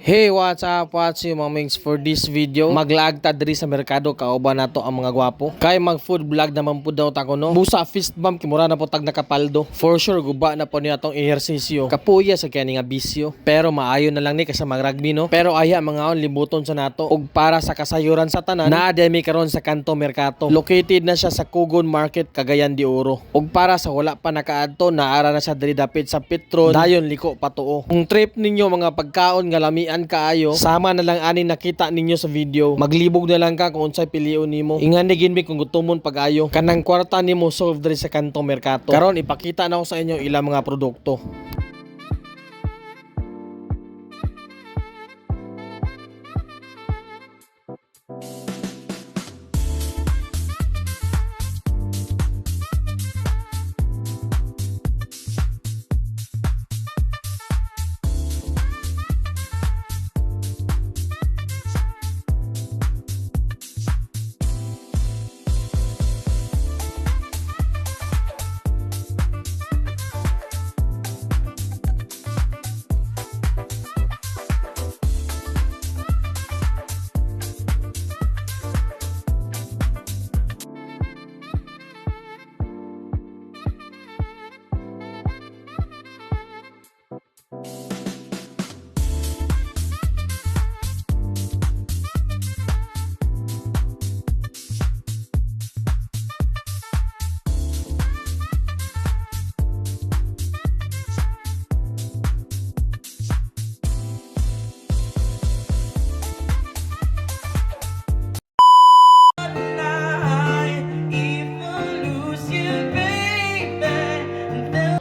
Hey, what's up? What's you mga mings? For this video, maglaagta diri sa merkado kauban nato ang mga gwapo. Kay mag food vlog naman po daw ta ko no. Busa fist bump kimura na po tag nakapaldo. For sure guba na po niya tong ehersisyo. Kapuya sa kani nga bisyo. Pero maayo na lang ni kasi mag rugby no. Pero aya mga on libuton sa nato ug para sa kasayuran sa tanan. Naa mi karon sa Kanto Mercato. Located na siya sa Kugon Market, Cagayan de Oro. Ug para sa wala pa nakaadto, naara na siya diri dapit sa Petron. Dayon liko patuo. Kung trip ninyo mga pagkaon nga lami kaayo, sama na lang ani nakita ninyo sa video. Maglibog na lang ka kung unsay piliun nimo. Ingan ni ginbi kung gutomon pag-ayo. Kanang kwarta nimo solve diri sa Kanto Mercato. Karon ipakita na ko sa inyo ilang mga produkto.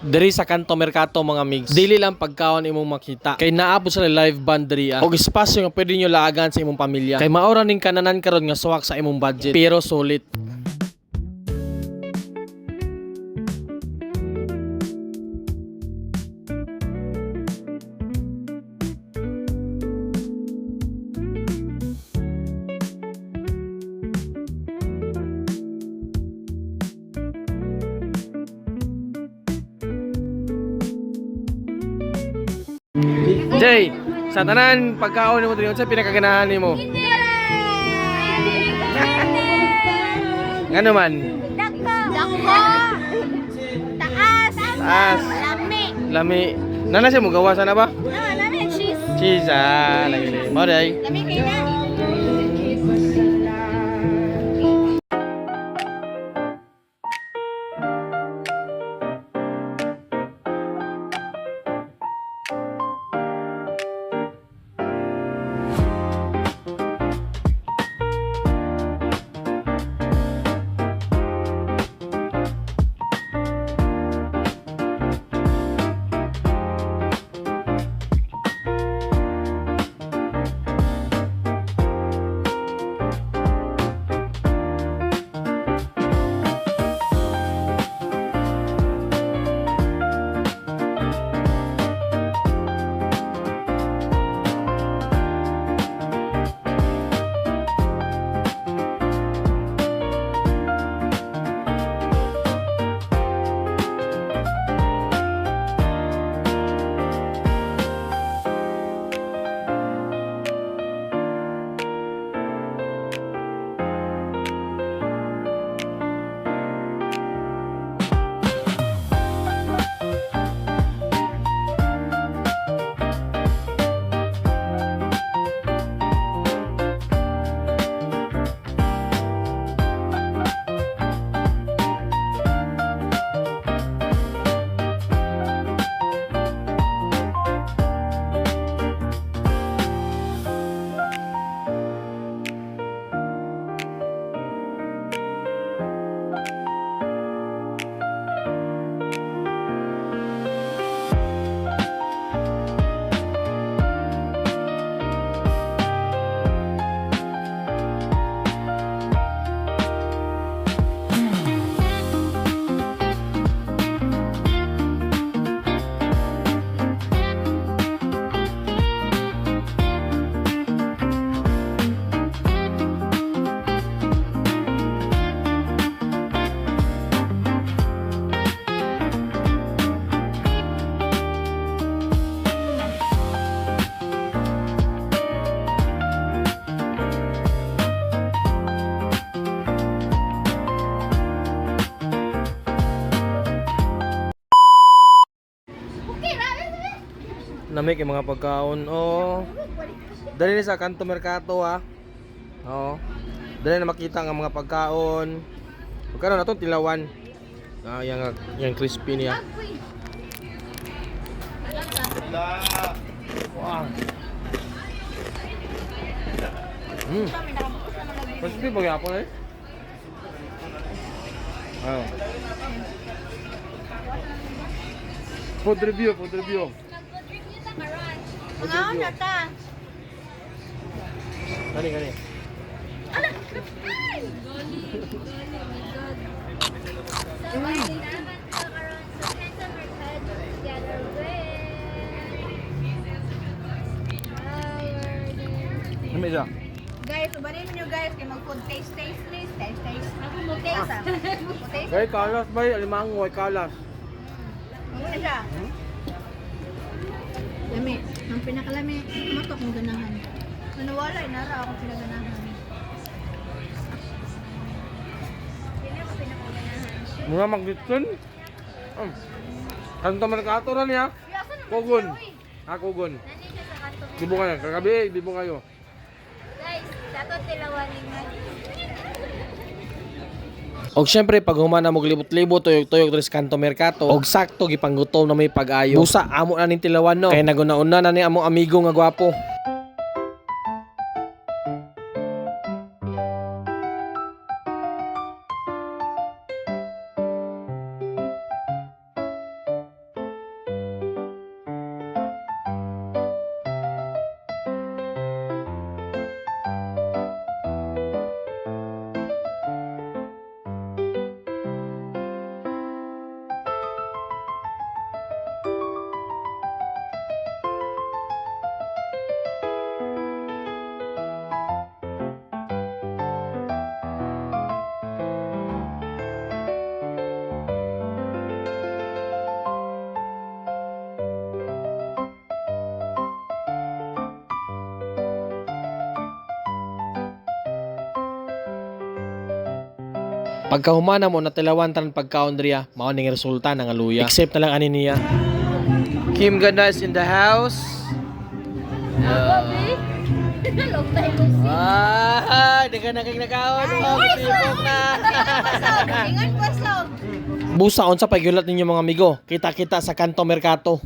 Diri sa Kanto Mercato mga migs, dili lang pagkaon imong makita. Kay naabot sa live band diri og espasyo nga pwede nyo laagan sa imong pamilya. Kay maura ning kananan karon nga suwak sa imong budget pero sulit. Jay, sa tanan pagkaon nimo diri unsa pinakaganahan nimo? Ngano man? Dako. Taas. Taas. Lami. Lami. Nana siya mo gawa sana ba? Lami cheese. Cheese lagi. Mo day. Lami kay na. Lami kay mga pagkaon. Oh. Dali ni sa kanto merkato ha. Oo. Dali na makita ang mga pagkaon. Pagkaon na to tilawan. Ah, yang crispy niya. Wow. Crispy ba yapon eh? Oh. Food review. Mga na ta. Kani. Ala! Ay! Ano siya? Guys, ubarin mo nyo guys, kaya mag-food taste. Ako mo taste ah. Mo taste. Bay kalas bay alimango ay kalas. Ano na siya? Lami. Ang pinakalami, matok ng ganahan. Nanawala, inara ako pinaganahan. Hindi ako pinakaganahan. Mga magditsun. Kanto merkato ra niya. Kugon. Kugon. Nani siya sa kanto. Bibo kayo. Kagabi, bibo kayo. Guys, dato tilawanin nga. Og syempre pag humana mo libot-libot tuyog-tuyog diri sa kanto merkato og sakto gipanggutom na may pag-ayo. Busa amo na ning tilawan no. Kay naguna-una na ni among amigo nga gwapo. Pagkahumana mo na tilawan tan pagkaon driya, mao ning resulta ng aluya. Except na lang ani niya. Kim Ganda is in the house. Long time no see. Dagan na kay nakaon. Pasok! Ingat pasok! Busa unsa paggulat ninyo mga amigo. Kita-kita sa kanto merkato.